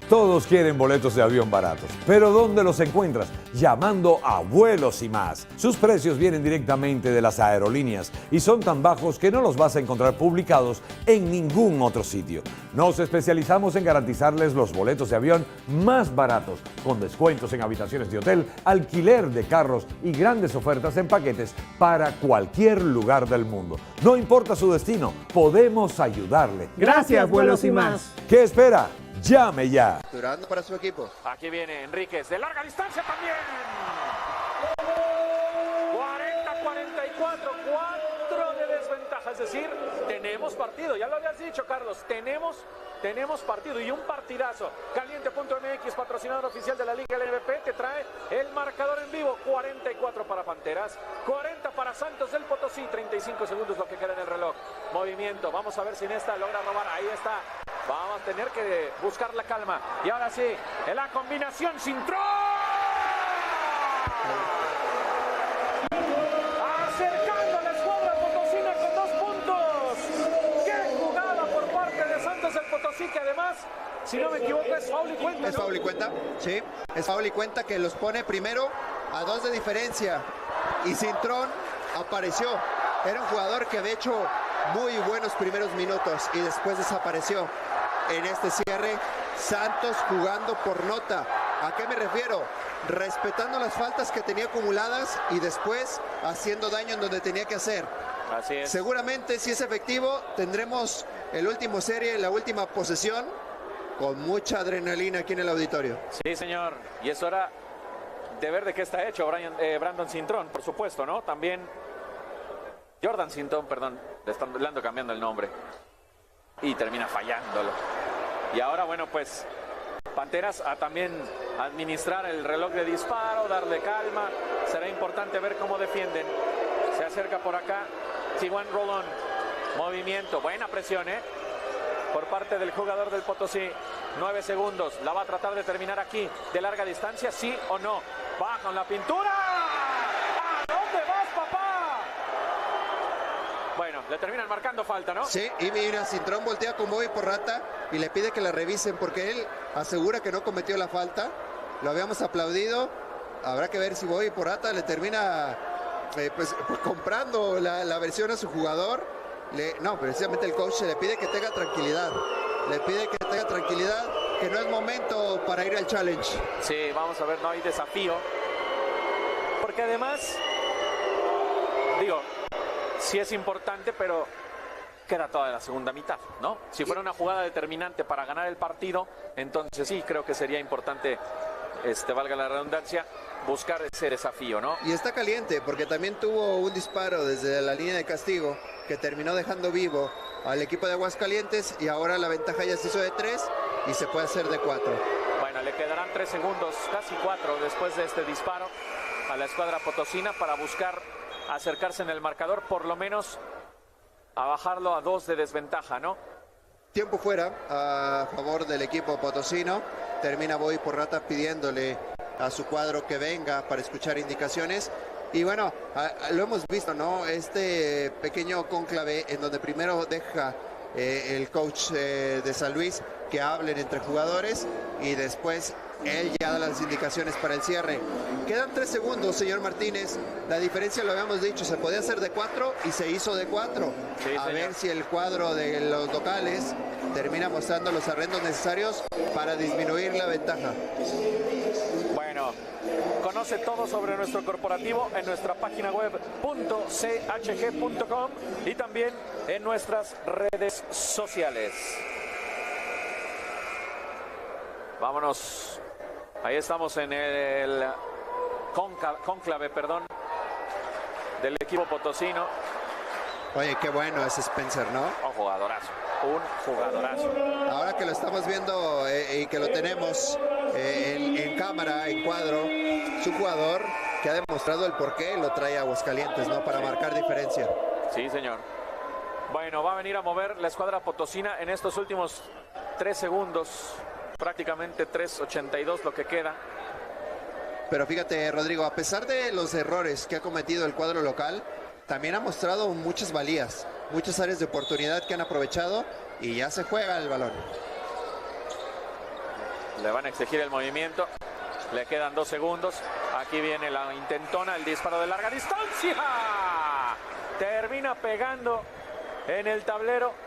Todos quieren boletos de avión baratos, pero ¿dónde los encuentras? Llamando a Vuelos y Más. Sus precios vienen directamente de las aerolíneas y son tan bajos que no los vas a encontrar publicados en ningún otro sitio. Nos especializamos en garantizarles los boletos de avión más baratos, con descuentos en habitaciones de hotel, alquiler de carros y grandes ofertas en paquetes para cualquier lugar del mundo. No importa su destino, podemos ayudarle. Gracias, Vuelos y Más. ¿Qué espera? Llame ya. Durando para su equipo. Aquí viene Enríquez, de larga distancia también. 40-44, 4 de desventaja. es decir, tenemos partido. Ya lo habías dicho, Carlos, tenemos partido y un partidazo. Caliente.mx, patrocinador oficial de la Liga LVP, te trae el marcador en vivo. 44 para Panteras, 40 para Santos del Potosí, 35 segundos lo que queda en el reloj. Movimiento, vamos a ver si en esta logra robar. Ahí está. Vamos a tener que buscar la calma. Y ahora sí, en la combinación Cintrón. Acercando a la escuadra potosina con 2 puntos. ¡Qué jugada por parte de Santos del Potosí! Que además, si no me equivoco, es foul y cuenta, ¿no? Es foul y cuenta, sí. Es foul y cuenta que los pone primero a 2 de diferencia. Y Cintrón apareció. Era un jugador que había hecho muy buenos primeros minutos y después desapareció. En este cierre, Santos jugando por nota. ¿A qué me refiero? Respetando las faltas que tenía acumuladas y después haciendo daño en donde tenía que hacer. Así es. Seguramente, si es efectivo, tendremos el último serie, la última posesión, con mucha adrenalina aquí en el auditorio. Sí, señor. Y es hora de ver de qué está hecho Brandon Cintrón, por supuesto, ¿no? También Jordan Cintrón, perdón, le ando cambiando el nombre. Y termina fallándolo. Y ahora, bueno, pues Panteras a también administrar el reloj de disparo, darle calma. Será importante ver cómo defienden. Se acerca por acá Tijuan Rolón. Movimiento, buena presión, por parte del jugador del Potosí. 9 segundos, la va a tratar de terminar aquí. De larga distancia, sí o no. Va con la pintura. ¿A dónde vas, papá? Bueno, le terminan marcando falta, ¿no? Sí, y mira, Cintrón voltea con Bobby Porrata y le pide que la revisen porque él asegura que no cometió la falta. Lo habíamos aplaudido. Habrá que ver si Bobby Porrata le termina pues comprando la versión a su jugador. No, precisamente el coach le pide que tenga tranquilidad. Le pide que tenga tranquilidad, que no es momento para ir al challenge. Sí, vamos a ver, no hay desafío. Porque además, digo, sí es importante, pero queda toda la segunda mitad, ¿no? Si fuera una jugada determinante para ganar el partido, entonces sí, creo que sería importante, valga la redundancia, buscar ese desafío, ¿no? Y está caliente, porque también tuvo un disparo desde la línea de castigo que terminó dejando vivo al equipo de Aguascalientes y ahora la ventaja ya se hizo de 3 y se puede hacer de 4. Bueno, le quedarán 3 segundos, casi 4 después de este disparo a la escuadra potosina para buscar acercarse en el marcador, por lo menos a bajarlo a 2 de desventaja, ¿no? Tiempo fuera a favor del equipo potosino. Termina Bobby Porrata pidiéndole a su cuadro que venga para escuchar indicaciones. Y bueno, lo hemos visto, ¿no? Este pequeño cónclave en donde primero deja el coach de San Luis que hablen entre jugadores y después él ya da las indicaciones para el cierre. Quedan 3 segundos, señor Martínez. La diferencia, lo habíamos dicho, se podía hacer de 4 y se hizo de 4. Sí, a señor. ver si el cuadro de los locales termina mostrando los arrendos necesarios para disminuir la ventaja. Bueno, conoce todo sobre nuestro corporativo en nuestra página web .chg.com y también en nuestras redes sociales. Vámonos. Ahí estamos en el cónclave, del equipo potosino. Oye, qué bueno ese Spencer, ¿no? Un jugadorazo. Ahora que lo estamos viendo y que lo tenemos en cámara, en cuadro, es un jugador que ha demostrado el porqué lo trae a Aguascalientes, ¿no? Para marcar diferencia. Sí, señor. Bueno, va a venir a mover la escuadra potosina en estos últimos 3 segundos. Prácticamente 3:82 lo que queda. Pero fíjate, Rodrigo, a pesar de los errores que ha cometido el cuadro local, también ha mostrado muchas valías, muchas áreas de oportunidad que han aprovechado y ya se juega el balón. Le van a exigir el movimiento. Le quedan 2 segundos. Aquí viene la intentona, el disparo de larga distancia. Termina pegando en el tablero.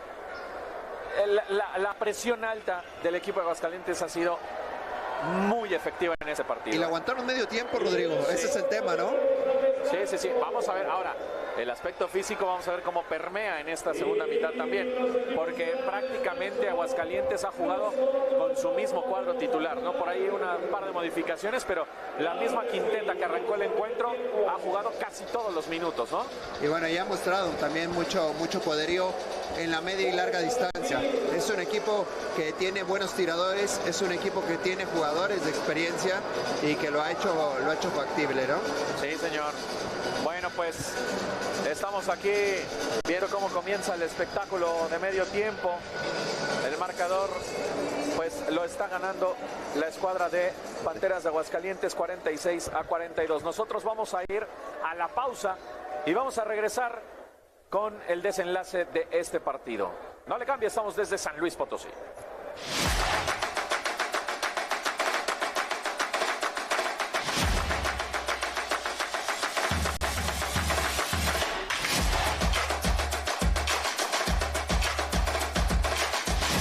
La presión alta del equipo de Aguascalientes ha sido muy efectiva en ese partido. Y le aguantaron medio tiempo, Rodrigo. Sí. Ese es el tema, ¿no? Sí. Vamos a ver ahora. El aspecto físico vamos a ver cómo permea en esta segunda mitad también, porque prácticamente Aguascalientes ha jugado con su mismo cuadro titular, ¿no? Por ahí un par de modificaciones, pero la misma quinteta que arrancó el encuentro ha jugado casi todos los minutos, ¿no? Y bueno, ya ha mostrado también mucho poderío en la media y larga distancia. Es un equipo que tiene buenos tiradores, es un equipo que tiene jugadores de experiencia y que lo ha hecho factible, ¿no? Sí, señor. Bueno, pues estamos aquí viendo cómo comienza el espectáculo de medio tiempo. El marcador pues lo está ganando la escuadra de Panteras de Aguascalientes 46-42. Nosotros vamos a ir a la pausa y vamos a regresar con el desenlace de este partido. No le cambie, estamos desde San Luis Potosí.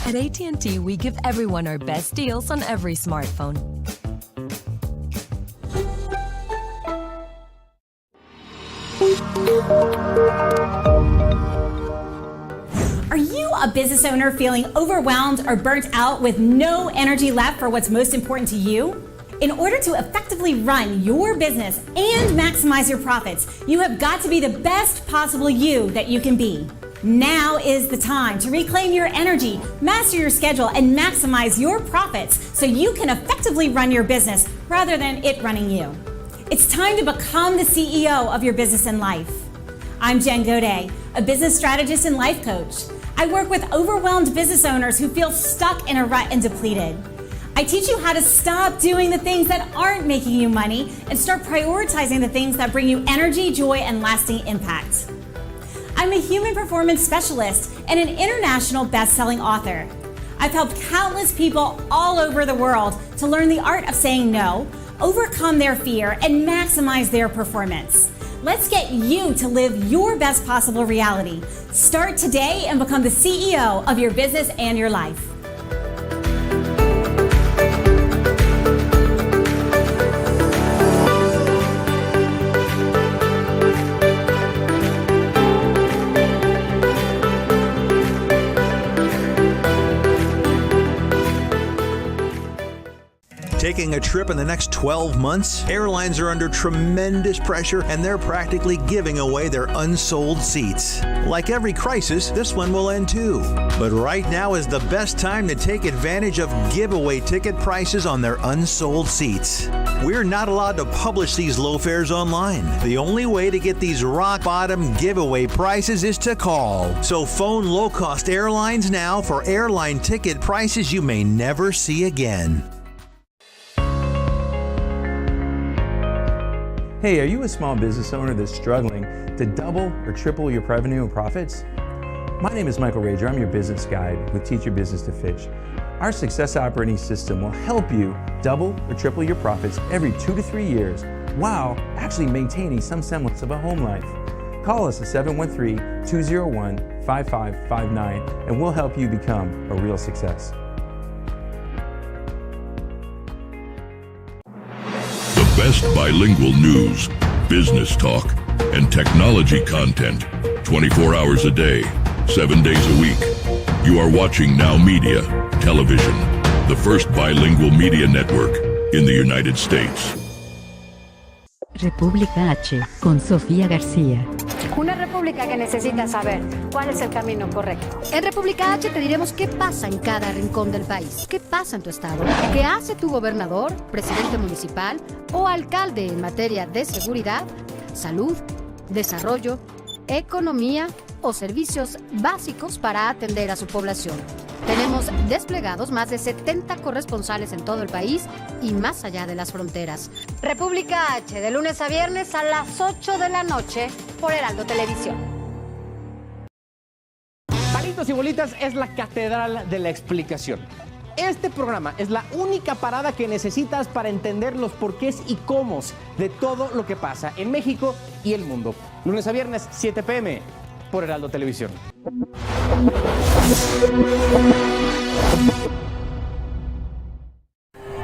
At AT&T, we give everyone our best deals on every smartphone. Are you a business owner feeling overwhelmed or burnt out with no energy left for what's most important to you? In order to effectively run your business and maximize your profits, you have got to be the best possible you that you can be. Now is the time to reclaim your energy, master your schedule, and maximize your profits so you can effectively run your business rather than it running you. It's time to become the CEO of your business and life. I'm Jen Godet, a business strategist and life coach. I work with overwhelmed business owners who feel stuck in a rut and depleted. I teach you how to stop doing the things that aren't making you money and start prioritizing the things that bring you energy, joy, and lasting impact. I'm a human performance specialist and an international best-selling author. I've helped countless people all over the world to learn the art of saying no, overcome their fear, and maximize their performance. Let's get you to live your best possible reality. Start today and become the CEO of your business and your life. Taking a trip in the next 12 months? Airlines are under tremendous pressure and they're practically giving away their unsold seats. Like every crisis, this one will end too. But right now is the best time to take advantage of giveaway ticket prices on their unsold seats. We're not allowed to publish these low fares online. The only way to get these rock bottom giveaway prices is to call. So phone low-cost airlines now for airline ticket prices you may never see again. Hey, are you a small business owner that's struggling to double or triple your revenue and profits? My name is Michael Rager. I'm your business guide with Teach Your Business to Fish. Our success operating system will help you double or triple your profits every 2 to 3 years while actually maintaining some semblance of a home life. Call us at 713-201-5559 and we'll help you become a real success. Best bilingual news, business talk, and technology content 24 hours a day, 7 days a week. You are watching NowMedia Television, the first bilingual media network in the United States. República H, con Sofía García. Una república que necesita saber cuál es el camino correcto. En República H te diremos qué pasa en cada rincón del país. ¿Qué pasa en tu estado? ¿Qué hace tu gobernador, presidente municipal o alcalde en materia de seguridad, salud, desarrollo, economía o servicios básicos para atender a su población? Tenemos desplegados más de 70 corresponsales en todo el país y más allá de las fronteras. República H, de lunes a viernes a las 8 de la noche por Heraldo Televisión. Palitos y Bolitas es la catedral de la explicación. Este programa es la única parada que necesitas para entender los porqués y cómo de todo lo que pasa en México y el mundo. Lunes a viernes, 7 p.m. por Heraldo Televisión.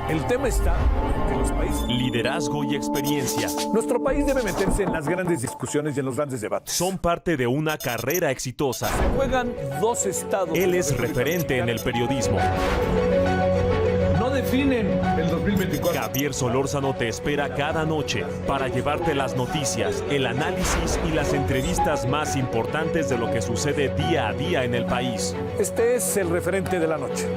El El tema está en que los países... Liderazgo y experiencia. Nuestro país debe meterse en las grandes discusiones y en los grandes debates. Son parte de una carrera exitosa. Se juegan dos estados. Él es referente en el periodismo. No definen el 2024. Javier Solórzano te espera cada noche para llevarte las noticias, el análisis y las entrevistas más importantes de lo que sucede día a día en el país. Este es el referente de la noche.